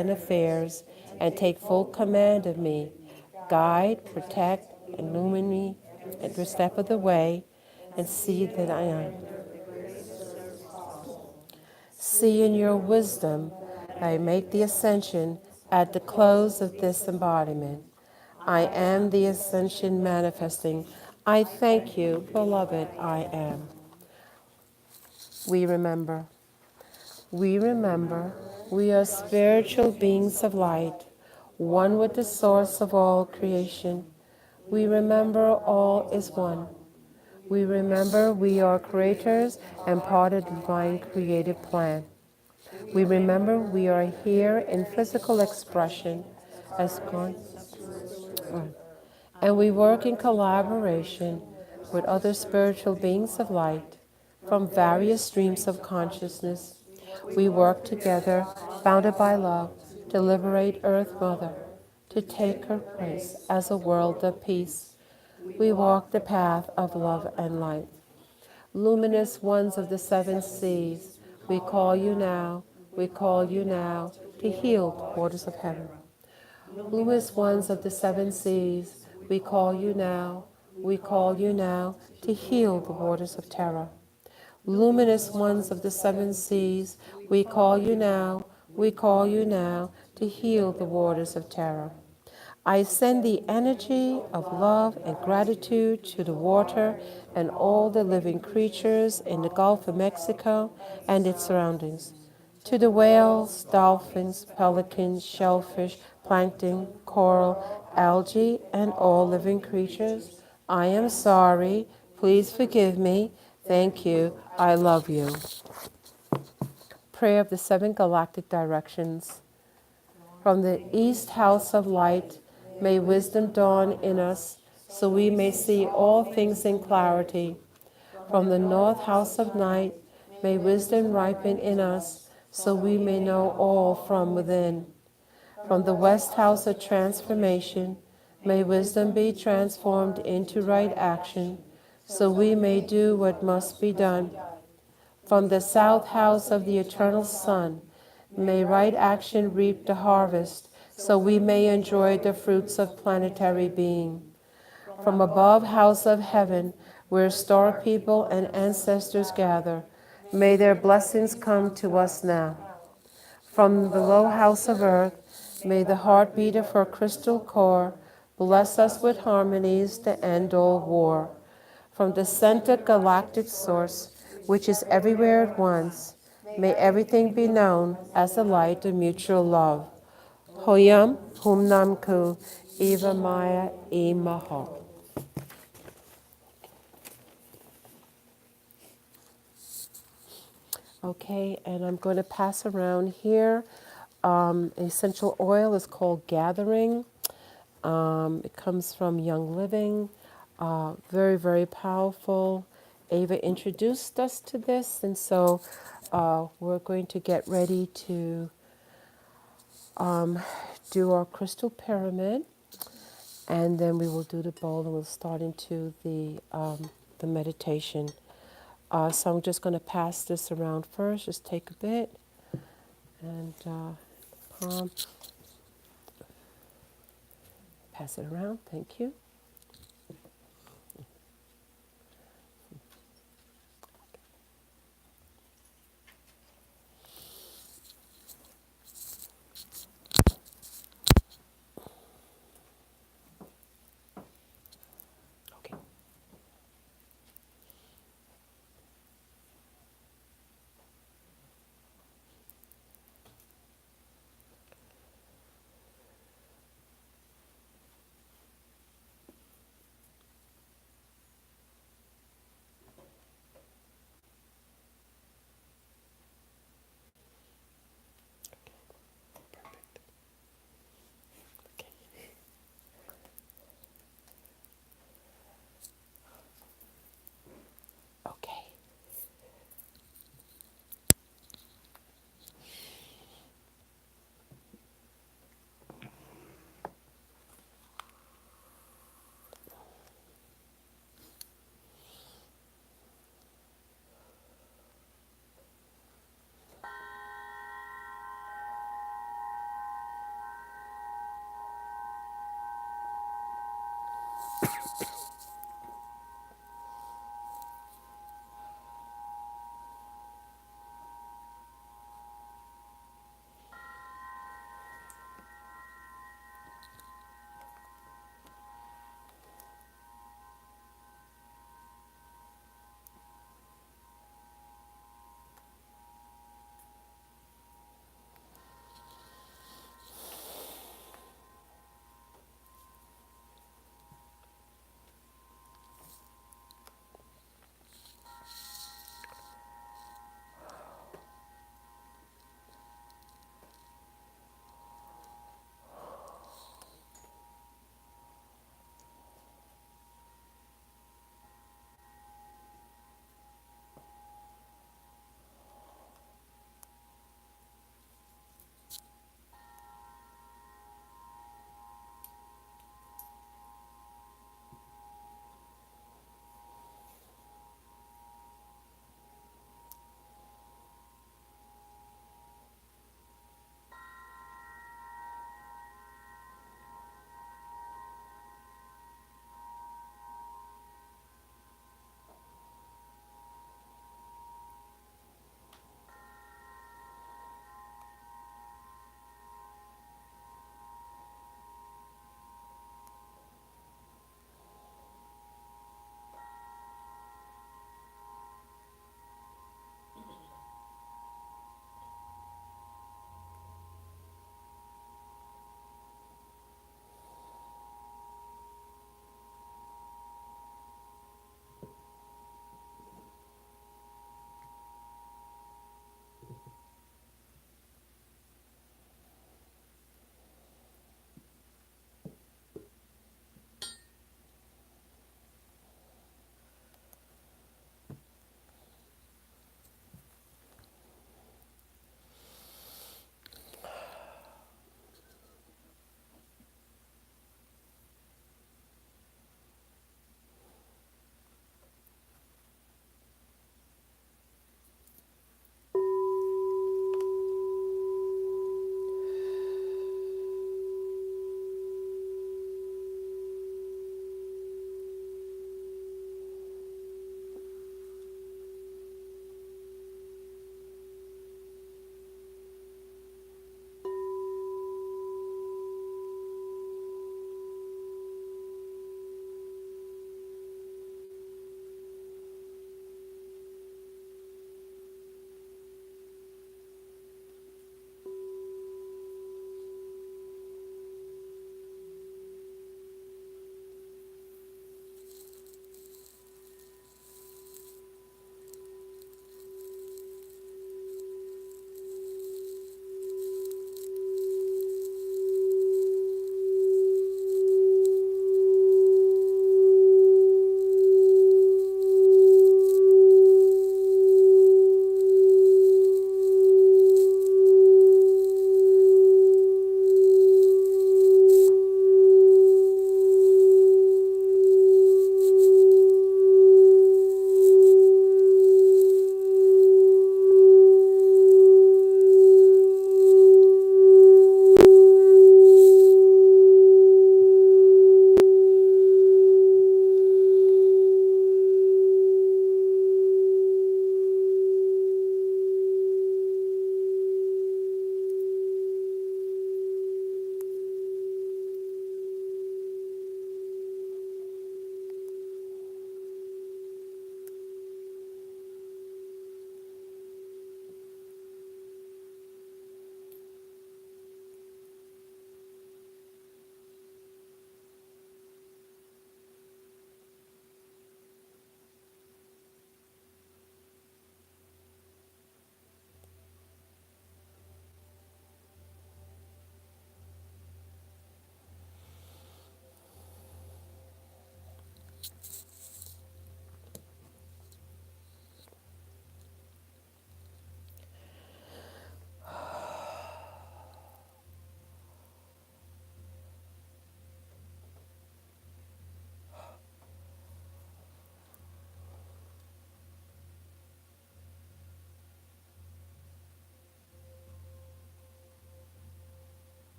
and affairs, and take full command of me. Guide, protect, illumine me at every step of the way, and see that I am. See in your wisdom, I make the ascension at the close of this embodiment. I am the ascension manifesting. I thank you, beloved, I am. We remember. We remember we are spiritual beings of light, one with the source of all creation. We remember all is one. We remember we are creators and part of the divine creative plan. We remember we are here in physical expression as God, and we work in collaboration with other spiritual beings of light from various streams of consciousness. We work together, bounded by love, to liberate Earth Mother, to take her place as a world of peace. We walk the path of love and light. Luminous ones of the seven seas, we call you now, we call you now, to heal the waters of heaven. Luminous ones of the seven seas, we call you now, we call you now, to heal the waters of terror. Luminous ones of the seven seas, we call you now, we call you now, to heal the waters of terror. I send the energy of love and gratitude to the water and all the living creatures in the Gulf of Mexico and its surroundings. To the whales, dolphins, pelicans, shellfish, plankton, coral, algae, and all living creatures, I am sorry. Please forgive me. Thank you. I love you. Prayer of the Seven Galactic Directions. From the East House of Light, may wisdom dawn in us, so we may see all things in clarity. From the North House of Night, may wisdom ripen in us, so we may know all from within. From the West House of Transformation, may wisdom be transformed into right action, so we may do what must be done. From the South House of the Eternal Sun, may right action reap the harvest, so we may enjoy the fruits of planetary being. From above House of Heaven, where star people and ancestors gather, may their blessings come to us now. From the low house of earth, may the heartbeat of her crystal core bless us with harmonies to end all war. From the center galactic source, which is everywhere at once, may everything be known as the light of mutual love. Hoyam Humnamku Eva Maya E Maho. Okay, and I'm going to pass around here. Essential oil is called Gathering. It comes from Young Living. Very, very powerful. Ava introduced us to this, and so we're going to get ready to do our crystal pyramid, and then we will do the bowl, and we'll start into the meditation. So I'm just going to pass this around first. Just take a bit, and palm, pass it around. Thank you. Okay.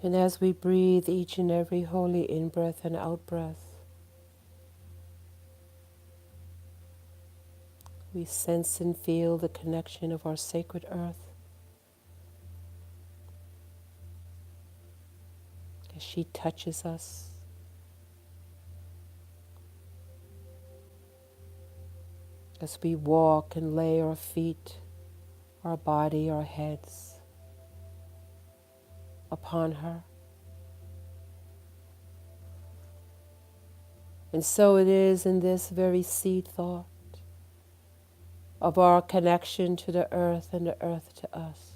And as we breathe each and every holy in-breath and out-breath, we sense and feel the connection of our sacred earth as she touches us, as we walk and lay our feet, our body, our heads upon her. And so it is in this very seed thought of our connection to the earth and the earth to us,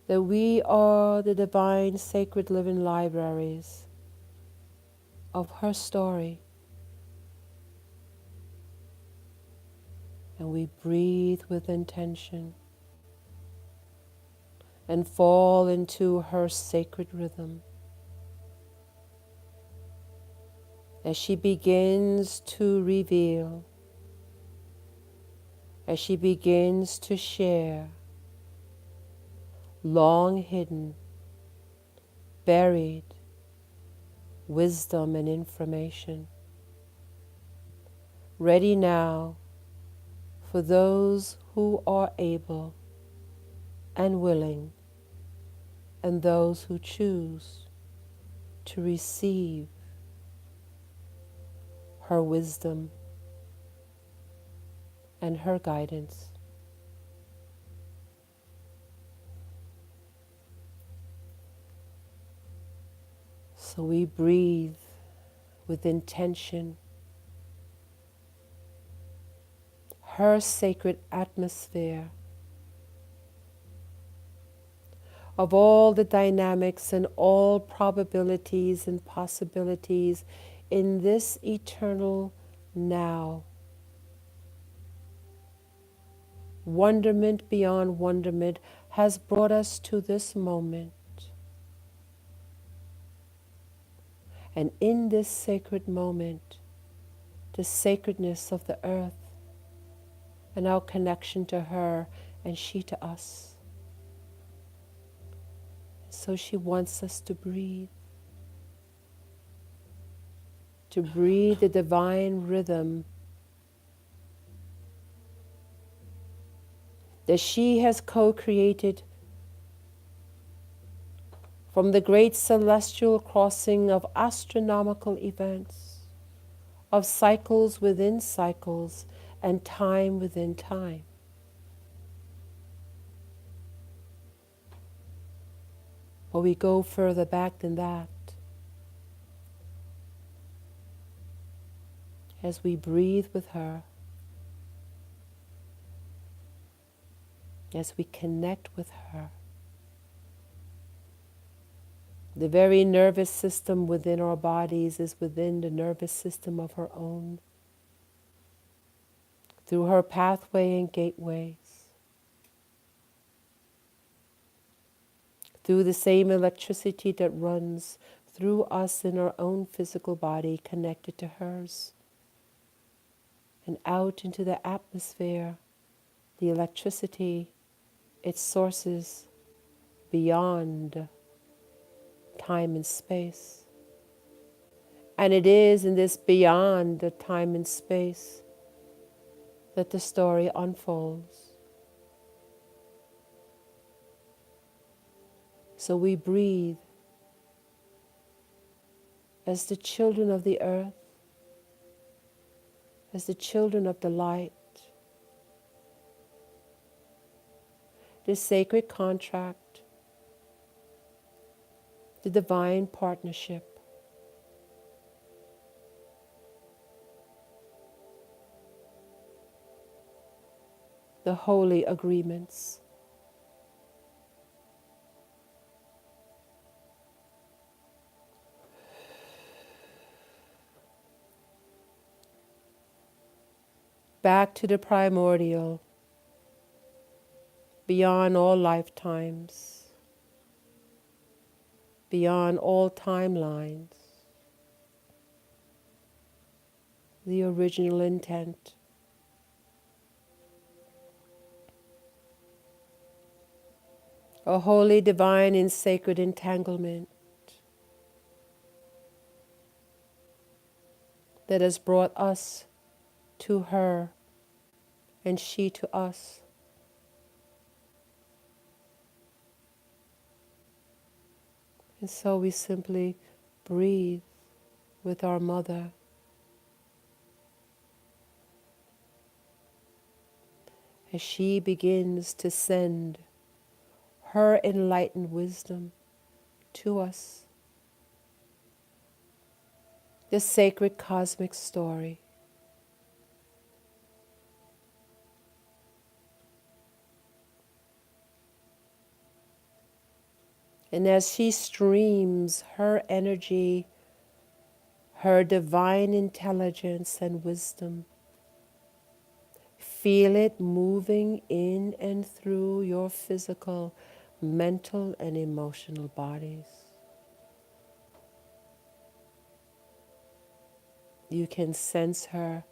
that we are the divine, sacred, living libraries of her story. And we breathe with intention and fall into her sacred rhythm as she begins to reveal, as she begins to share long hidden, buried wisdom and information, ready now for those who are able and willing, and those who choose to receive her wisdom and her guidance. So we breathe with intention her sacred atmosphere of all the dynamics and all probabilities and possibilities in this eternal now. Wonderment beyond wonderment has brought us to this moment. And in this sacred moment, the sacredness of the earth and our connection to her and she to us. So she wants us to breathe the divine rhythm that she has co-created from the great celestial crossing of astronomical events, of cycles within cycles and time within time. But we go further back than that. As we breathe with her, as we connect with her, the very nervous system within our bodies is within the nervous system of her own, through her pathway and gateways, through the same electricity that runs through us in our own physical body connected to hers, and out into the atmosphere, the electricity, its sources beyond time and space. And it is in this beyond the time and space that the story unfolds. So we breathe as the children of the earth, as the children of the light, this sacred contract, the divine partnership, the holy agreements. Back to the primordial, beyond all lifetimes, beyond all timelines, the original intent. a holy, divine, and sacred entanglement that has brought us to her and she to us. And so we simply breathe with our mother as she begins to send her enlightened wisdom to us. This sacred cosmic story. And as she streams her energy, her divine intelligence and wisdom, feel it moving in and through your physical, mental, and emotional bodies. You can sense her,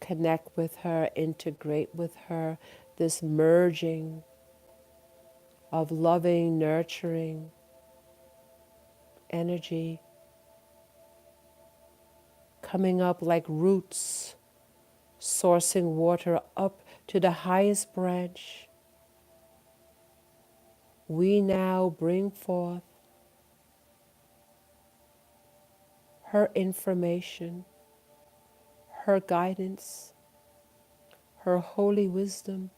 connect with her, integrate with her, this merging of loving, nurturing energy coming up like roots, sourcing water up to the highest branch. We now bring forth her information, her guidance, her holy wisdom.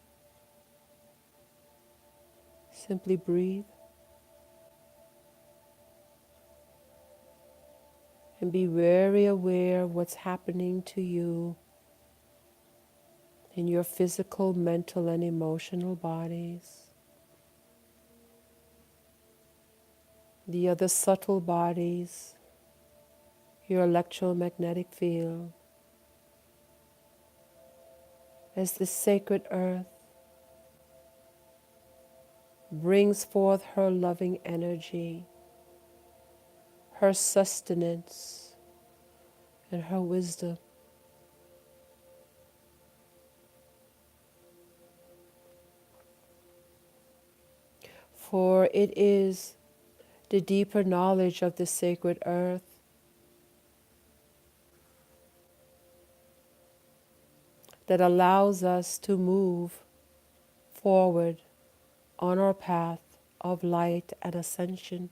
Simply breathe and be very aware of what's happening to you in your physical, mental, and emotional bodies. The other subtle bodies, your electromagnetic field, as the sacred earth brings forth her loving energy, her sustenance, and her wisdom. For it is the deeper knowledge of the sacred earth that allows us to move forward on our path of light and ascension.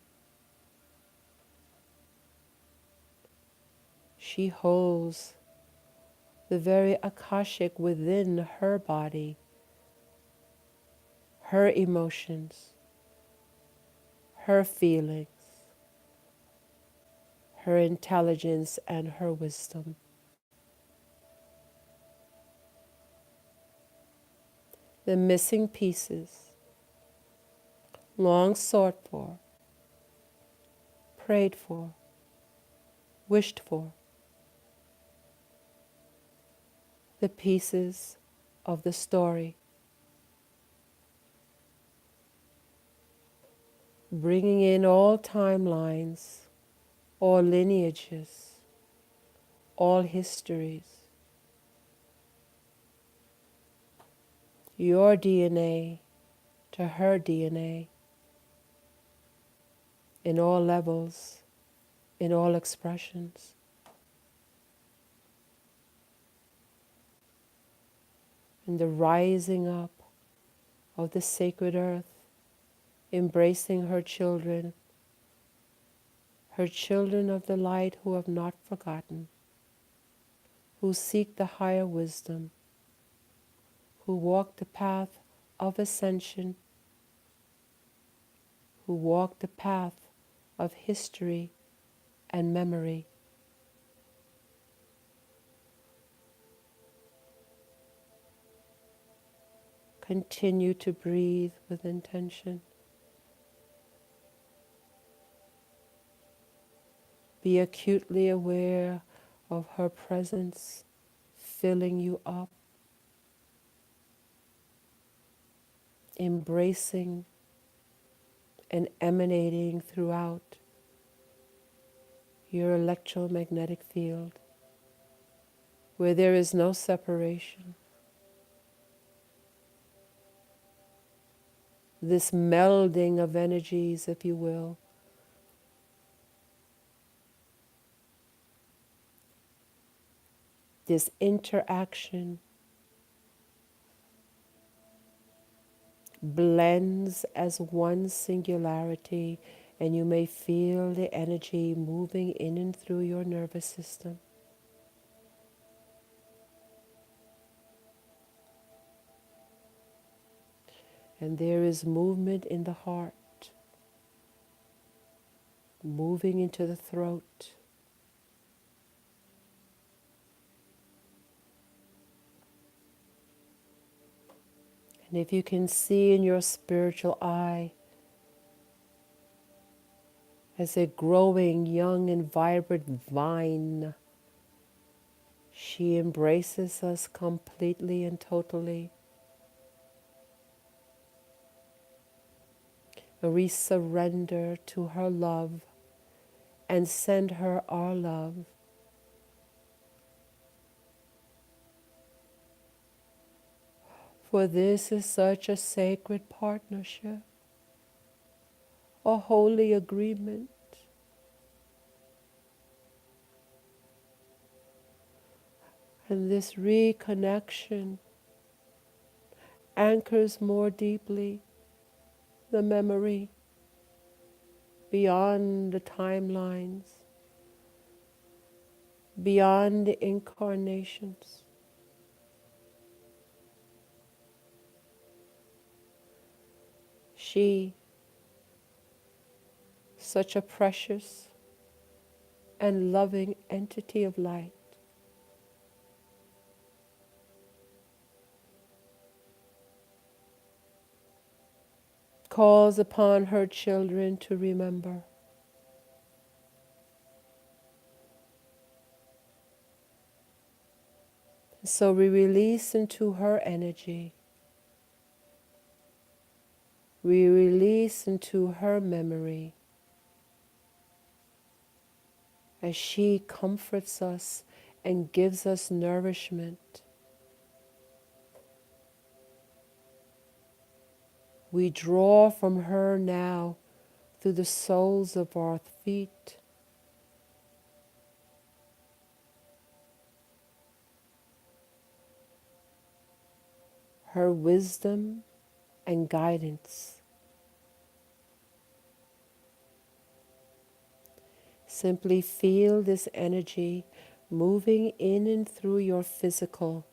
She holds the very Akashic within her body, her emotions, her feelings, her intelligence, and her wisdom. The missing pieces, long sought for, prayed for, wished for, the pieces of the story, bringing in all timelines, all lineages, all histories, your DNA to her DNA, in all levels, in all expressions. And the rising up of the sacred earth, embracing her children of the light who have not forgotten, who seek the higher wisdom, who walk the path of ascension, who walk the path of history and memory. Continue to breathe with intention. Be acutely aware of her presence filling you up, embracing and emanating throughout your electromagnetic field, where there is no separation, this melding of energies, if you will. This interaction blends as one singularity, and you may feel the energy moving in and through your nervous system. And there is movement in the heart, moving into the throat. And if you can see in your spiritual eye, as a growing, young, and vibrant vine, she embraces us completely and totally. And we surrender to her love and send her our love. For this is such a sacred partnership, a holy agreement. And this reconnection anchors more deeply the memory beyond the timelines, beyond the incarnations. She, such a precious and loving entity of light, calls upon her children to remember. So we release into her energy. We release into her memory as she comforts us and gives us nourishment. We draw from her now through the soles of our feet, her wisdom and guidance. Simply feel this energy moving in and through your physical,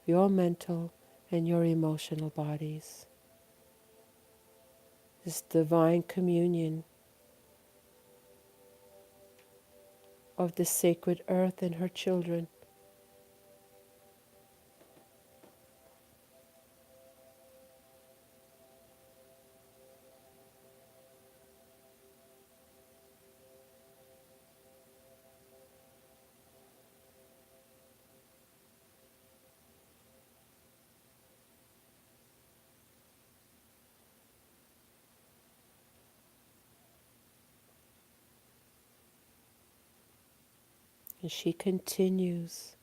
your mental, and your emotional bodies. This divine communion of the sacred earth and her children. And she continues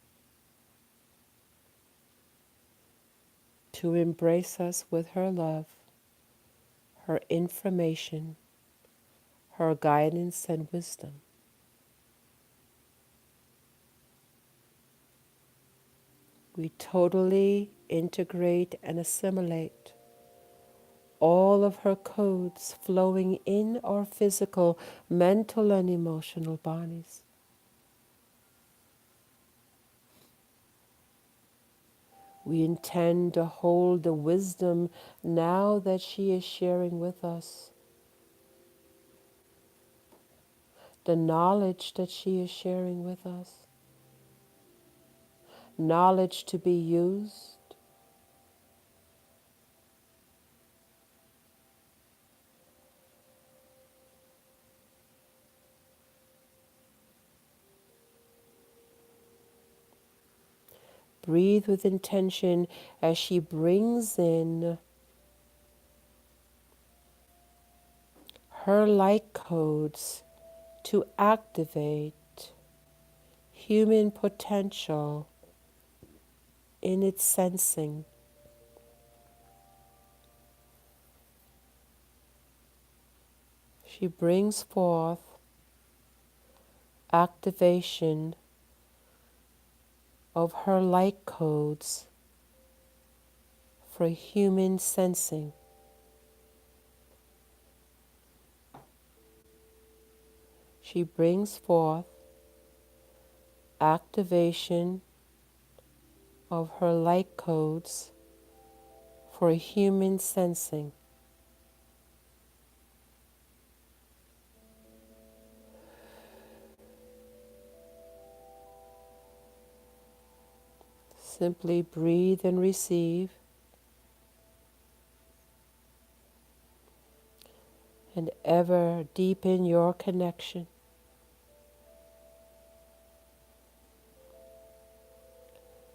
to embrace us with her love, her information, her guidance and wisdom. We totally integrate and assimilate all of her codes flowing in our physical, mental, and emotional bodies. We intend to hold the wisdom now that she is sharing with us, the knowledge that she is sharing with us, knowledge to be used, breathe with intention as she brings in her light codes to activate human potential in its sensing. She brings forth activation of her light codes for human sensing. She brings forth activation of her light codes for human sensing. Simply breathe and receive, and ever deepen your connection.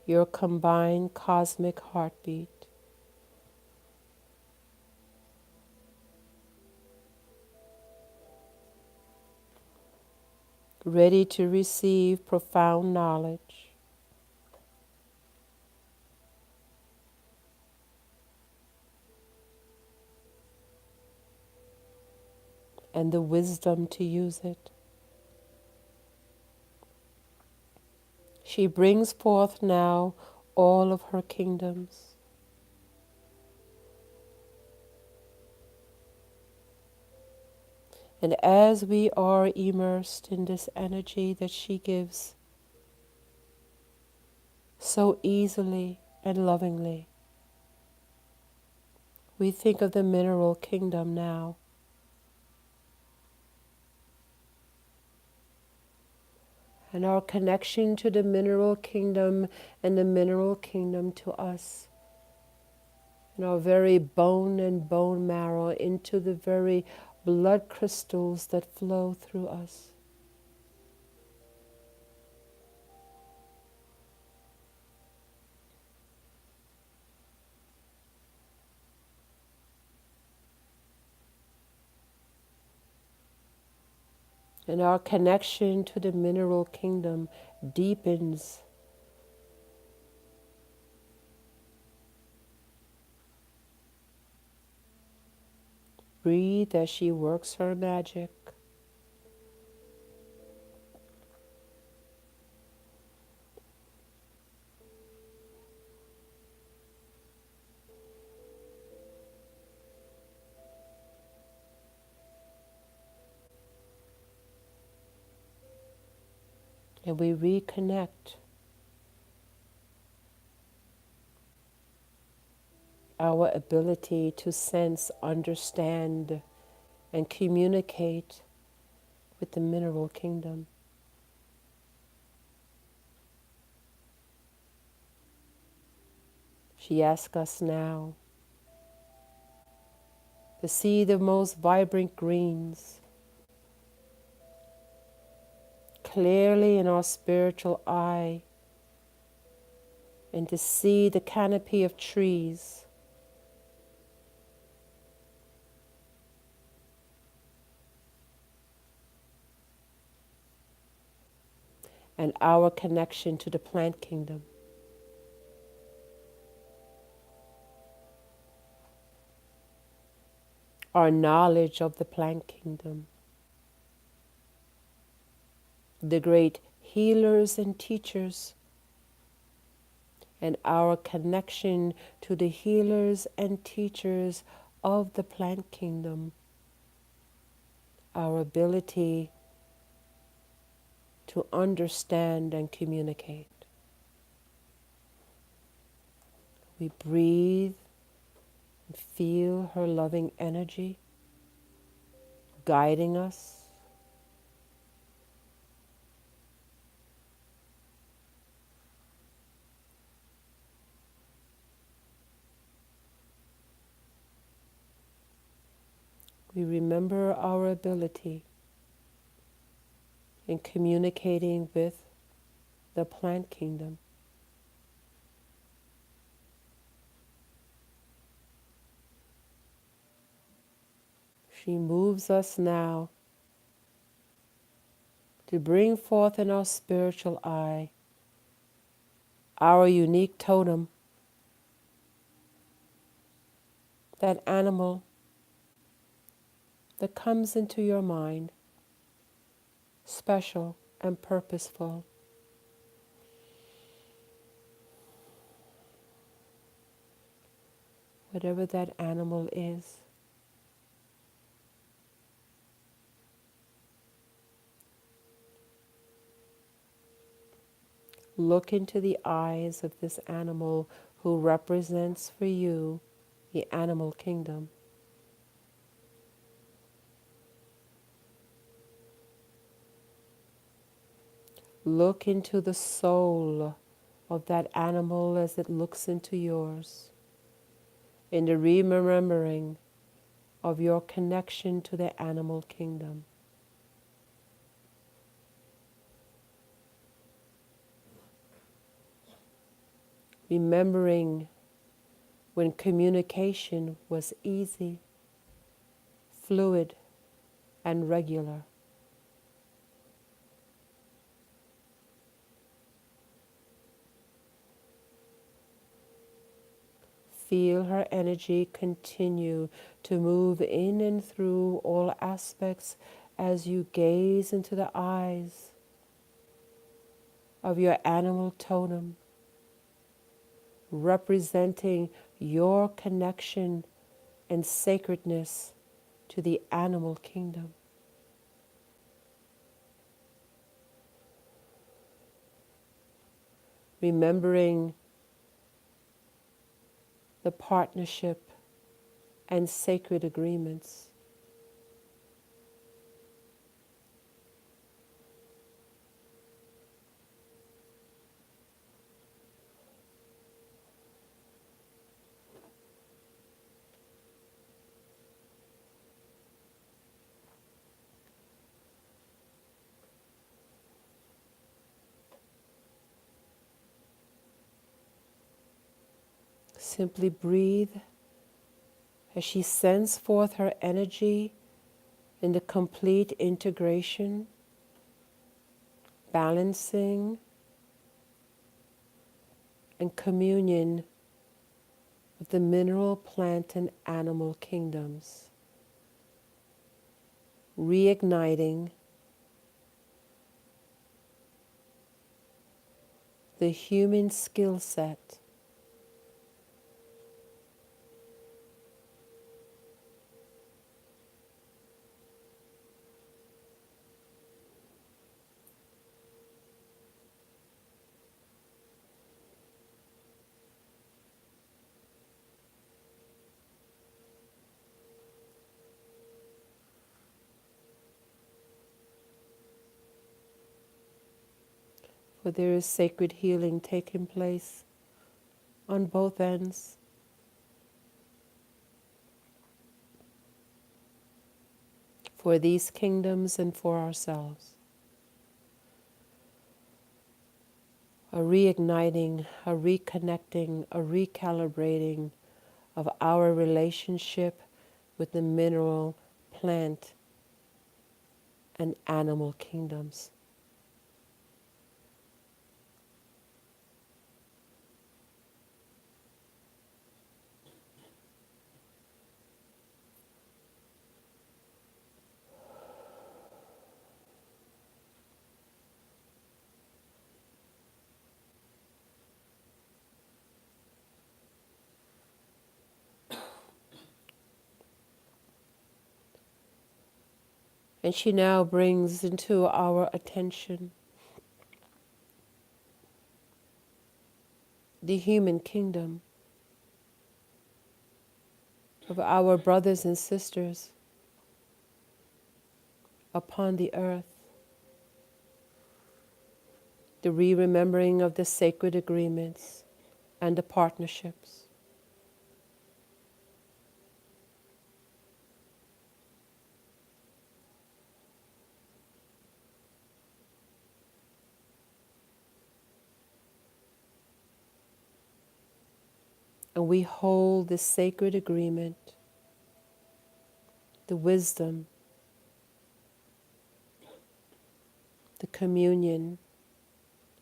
Your combined cosmic heartbeat. Ready to receive profound knowledge. And the wisdom to use it. She brings forth now all of her kingdoms. And as we are immersed in this energy that she gives so easily and lovingly, we think of the mineral kingdom now. And our connection to the mineral kingdom and the mineral kingdom to us. In our very bone and bone marrow, into the very blood crystals that flow through us. And our connection to the mineral kingdom deepens. Breathe as she works her magic. And we reconnect our ability to sense, understand, and communicate with the mineral kingdom. She asks us now to see the most vibrant greens clearly in our spiritual eye, and to see the canopy of trees and our connection to the plant kingdom. Our knowledge of the plant kingdom. The great healers and teachers, and our connection to the healers and teachers of the plant kingdom. Our ability to understand and communicate. We breathe and feel her loving energy guiding us. We remember our ability in communicating with the plant kingdom. She moves us now to bring forth in our spiritual eye our unique totem, that animal that comes into your mind, special and purposeful. Whatever that animal is. Look into the eyes of this animal who represents for you the animal kingdom. Look into the soul of that animal as it looks into yours, in the remembering of your connection to the animal kingdom. Remembering when communication was easy, fluid, and regular. Feel her energy continue to move in and through all aspects as you gaze into the eyes of your animal totem, representing your connection and sacredness to the animal kingdom. Remembering the partnership and sacred agreements. Simply breathe as she sends forth her energy in the complete integration, balancing, and communion with the mineral, plant, and animal kingdoms, reigniting the human skill set for there is sacred healing taking place on both ends. For these kingdoms and for ourselves. A reigniting, a reconnecting, a recalibrating of our relationship with the mineral, plant, and animal kingdoms. And she now brings into our attention the human kingdom of our brothers and sisters upon the earth. The re-remembering of the sacred agreements and the partnerships. And we hold this sacred agreement, the wisdom, the communion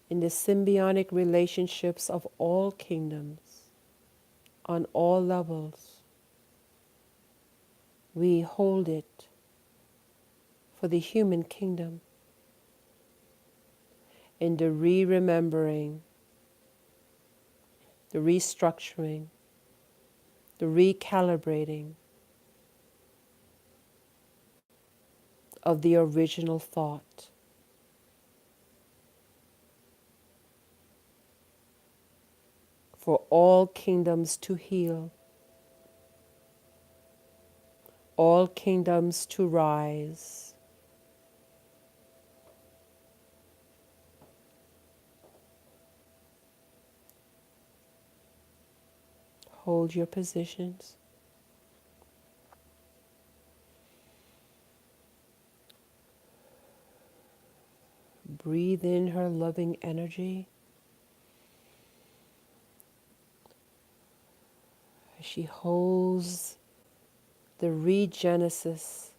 in the symbiotic relationships of all kingdoms, on all levels. We hold it for the human kingdom, in the re-remembering, the restructuring, the recalibrating of the original thought. For all kingdoms to heal, all kingdoms to rise. Hold your positions. Breathe in her loving energy as she holds the regenesis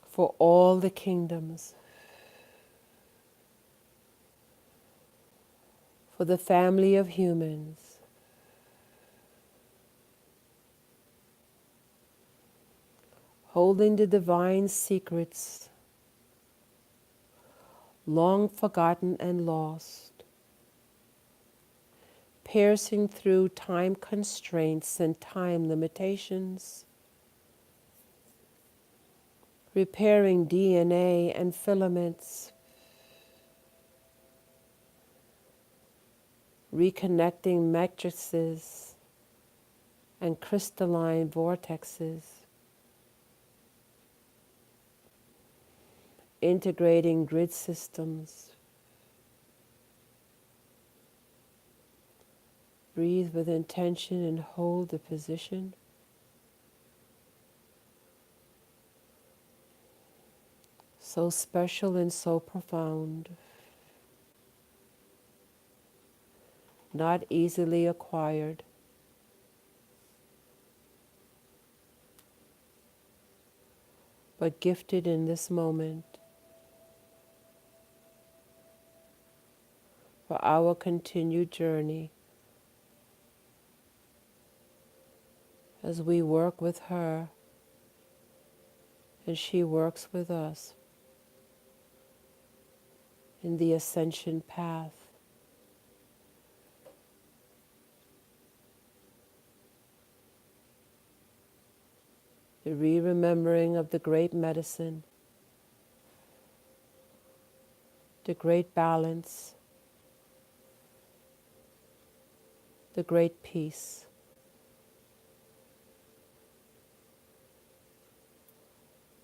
for all the kingdoms, for the family of humans, holding the divine secrets long forgotten and lost, piercing through time constraints and time limitations, repairing DNA and filaments, reconnecting matrices and crystalline vortexes, integrating grid systems. Breathe with intention and hold the position. So special and so profound, not easily acquired. But gifted in this moment for our continued journey as we work with her and she works with us in the ascension path. The re-remembering of the great medicine, the great balance, the great peace.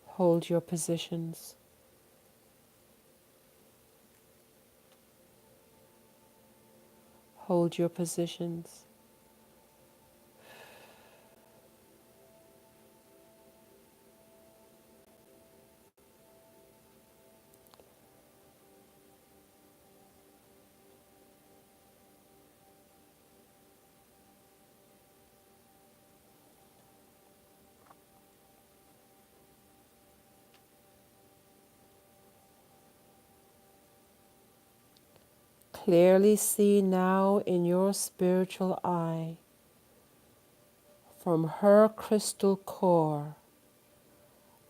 Hold your positions. Hold your positions. Clearly see now in your spiritual eye, from her crystal core,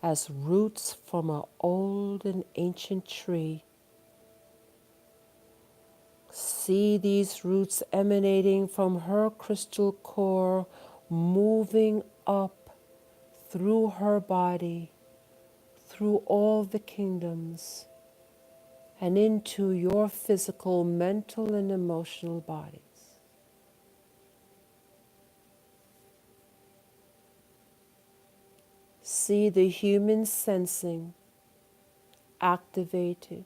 as roots from an old and ancient tree. See these roots emanating from her crystal core, moving up through her body, through all the kingdoms, and into your physical, mental, and emotional bodies. See the human sensing activated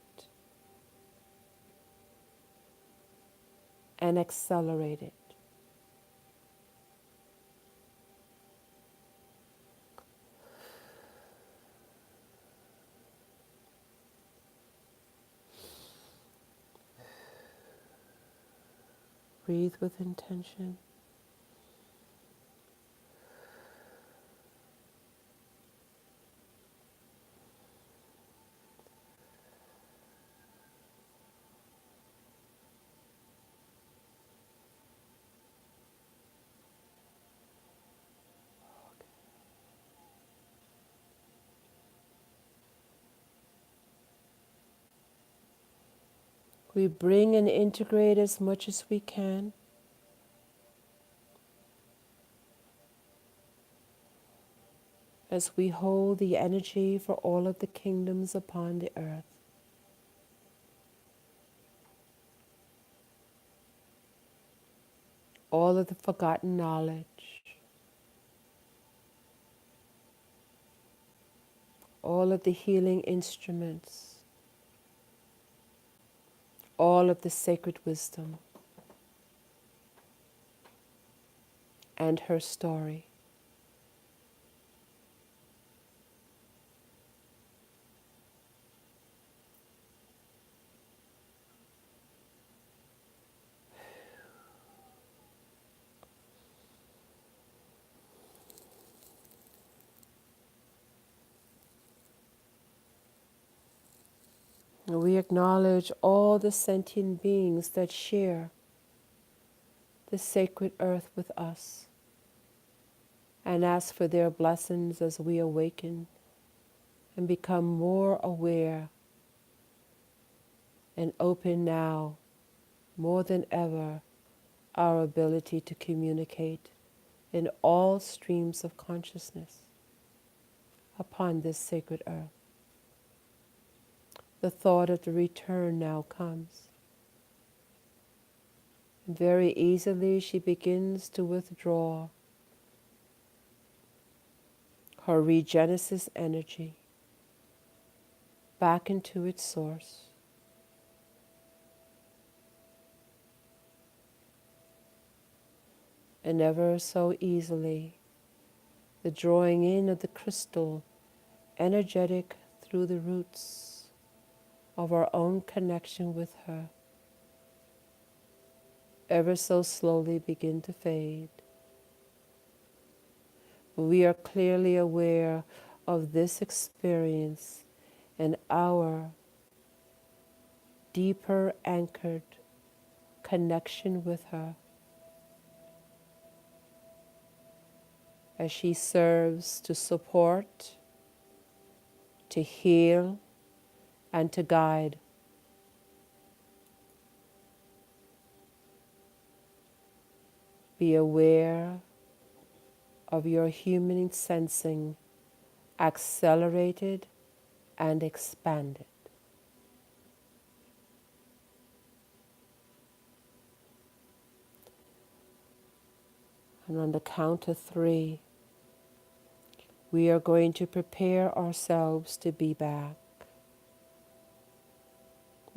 and accelerated. Breathe with intention. We bring and integrate as much as we can. As we hold the energy for all of the kingdoms upon the earth. All of the forgotten knowledge. All of the healing instruments. All of the sacred wisdom. And her story. And we acknowledge all the sentient beings that share the sacred earth with us and ask for their blessings as we awaken and become more aware and open now, more than ever, our ability to communicate in all streams of consciousness upon this sacred earth. The thought of the return now comes. Very easily she begins to withdraw her regenesis energy back into its source. And ever so easily, the drawing in of the crystal, energetic through the roots of our own connection with her, ever so slowly begin to fade. We are clearly aware of this experience and our deeper anchored connection with her as she serves to support, to heal, and to guide. Be aware of your human sensing accelerated and expanded. And on the count of 3, we are going to prepare ourselves to be back,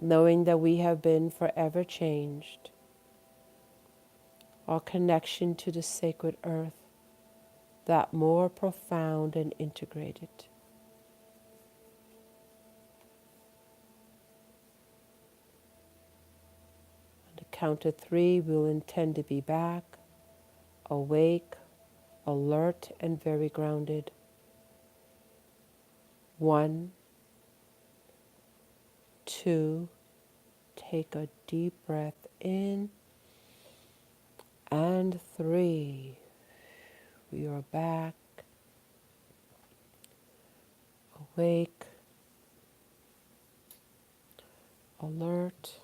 knowing that we have been forever changed. Our connection to the sacred earth, that more profound and integrated. On the count of 3, we'll intend to be back, awake, alert, and very grounded. 1, 2, take a deep breath in, and 3, we are back, awake, alert,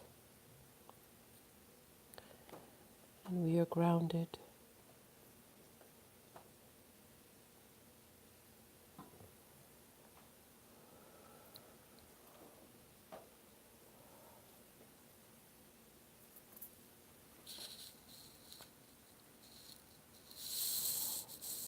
and we are grounded.